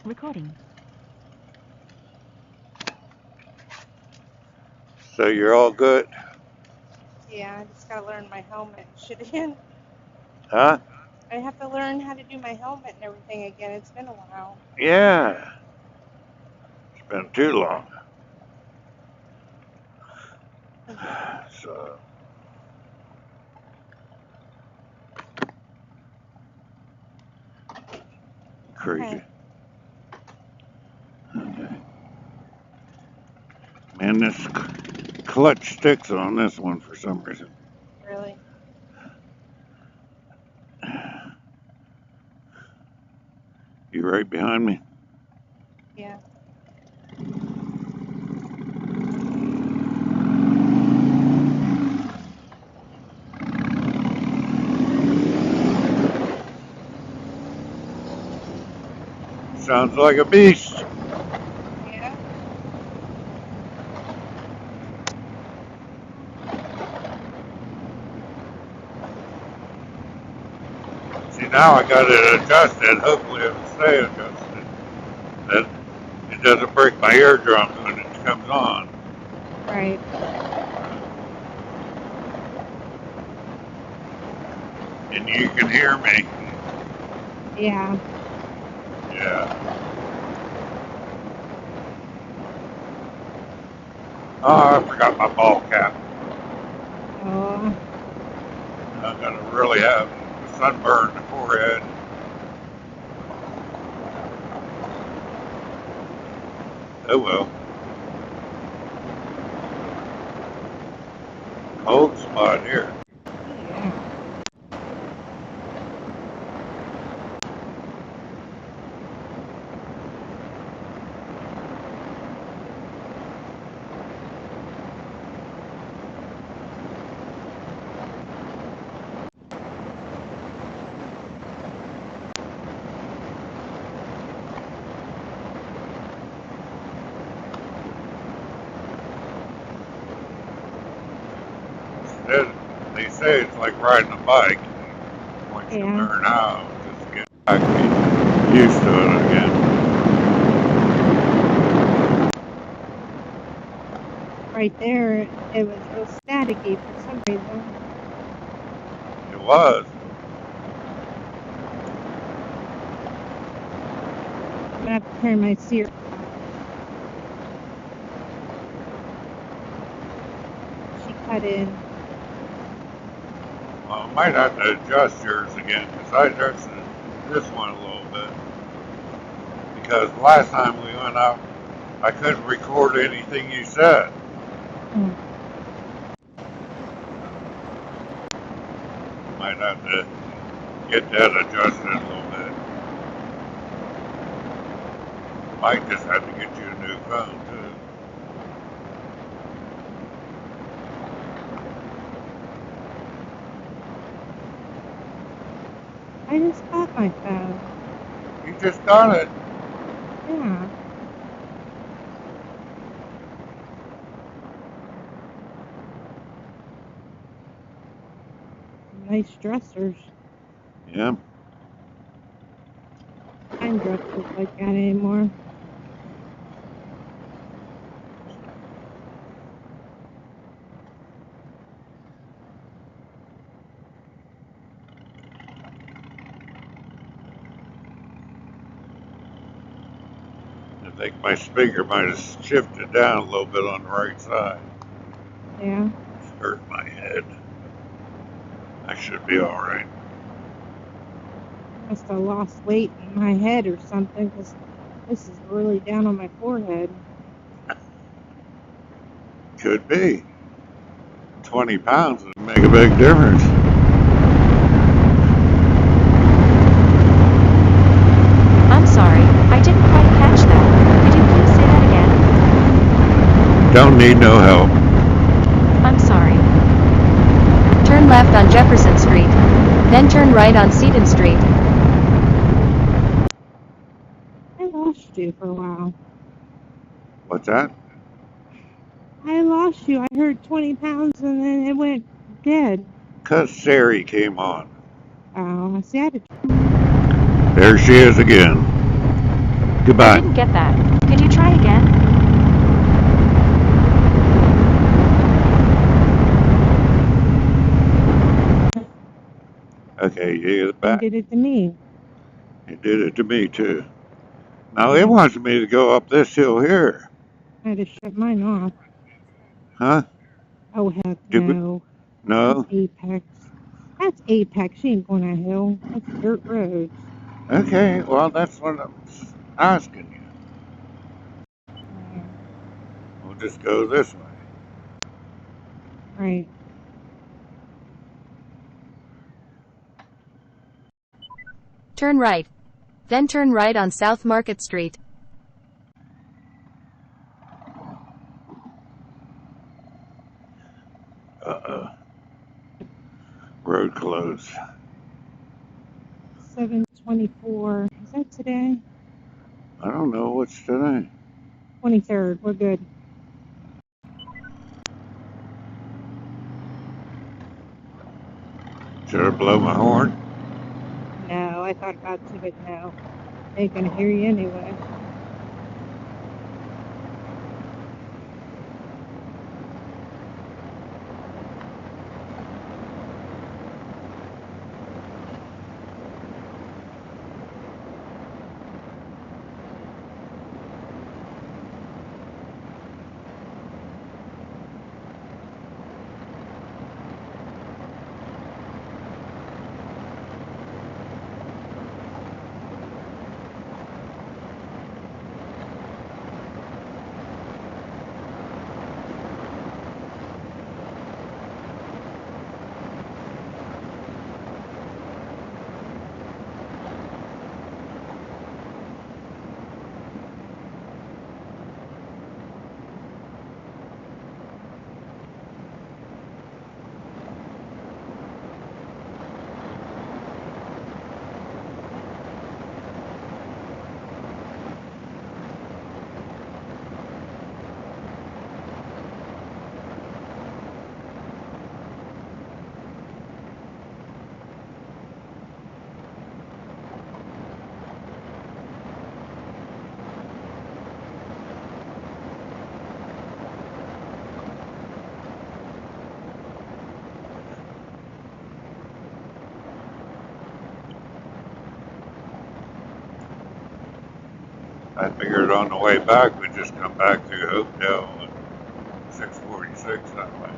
Recording. So you're all good? Yeah, I just gotta learn my helmet and shit again. Huh? I have to learn how to do my helmet and everything again. It's been a while. Yeah. It's been too long. So. Crazy. Okay. Man, this clutch sticks on this one for some reason. Really? You right behind me? Yeah. Sounds like a beast. Yeah? See, now I got it adjusted. Hopefully it'll stay adjusted. That it doesn't break my eardrums when it comes on. Right. And you can hear me. Yeah. Yeah. Oh, I forgot my ball cap. Oh. I'm gonna really have sunburn in the forehead. Oh well. Cold spot here. Yeah. They say it's like riding a bike. Once you learn how, just get back used to it again. Right there, it was real staticky for some reason. It was. I'm gonna have to turn my sear. She cut in. Well, I might have to adjust yours again because I adjusted this one a little bit. Because last time we went out, I couldn't record anything you said. Might have to get that adjusted a little bit. Might just have to get you a new phone too. I just got my phone. You just got it. Yeah. Nice dressers. Yeah. I don't dress like that anymore. I think my speaker might have shifted down a little bit on the right side. Yeah. It's hurt my head. I should be alright. Must have lost weight in my head or something, because this is really down on my forehead. Could be. 20 pounds would make a big difference. I'm sorry, I didn't quite catch that. Could you please say that again? Don't need no help. I'm sorry. Turn left on Jefferson Street. Then turn right on Seaton Street. I lost you for a while. What's that? I lost you. I heard 20 pounds and then it went dead. Because Sari came on. Oh, I see. I had to. There she is again. Goodbye. I didn't get that. Could you try again? Okay, you get it You back. did it to me. It did it to me too. Now it wants me to go up this hill here. I had to shut mine off. Huh? Oh, heck Did we? no. That's No? Apex. That's Apex. She ain't going that hill. That's dirt roads. Okay, well, that's what I'm asking you. Yeah. We'll just go this way. Right. Turn right. Then turn right on South Market Street. Uh-oh. Road closed. 7:24. Is that today? I don't know what's today. 23rd. We're good. Should I blow my horn? No, I thought about to, but no. They ain't gonna hear you anyway. I figured on the way back we'd just come back through Hopedale and 646 that way.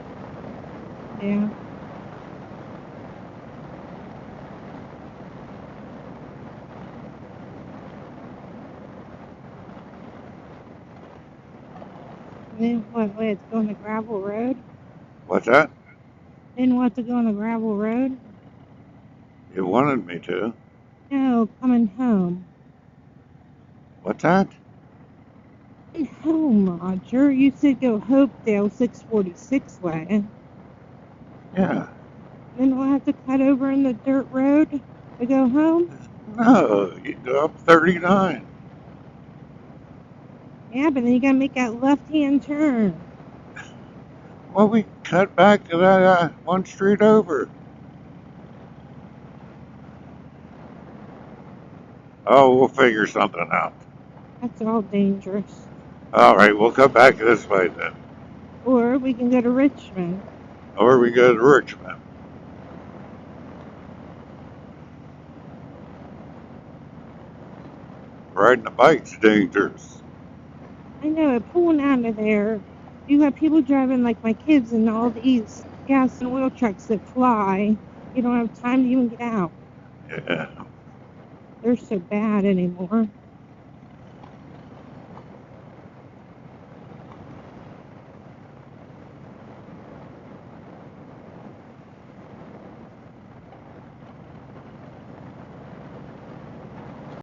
Yeah. And then what? Wait, it's going to gravel road? What's that? Didn't want to go on the gravel road? You wanted me to. No, coming home. What's that? Home, Roger. You said go Hopedale 646 way. Yeah. Then we'll have to cut over in the dirt road to go home? No, you go up 39. Yeah, but then you gotta make that left-hand turn. Well, we cut back to that one street over. Oh, we'll figure something out. That's all dangerous. All right, we'll come back this way then. Or we can go to Richmond. Or we go to Richmond. Riding a bike's dangerous. I know, pulling out of there, you have people driving like my kids in all these gas and oil trucks that fly. You don't have time to even get out. Yeah. They're so bad anymore.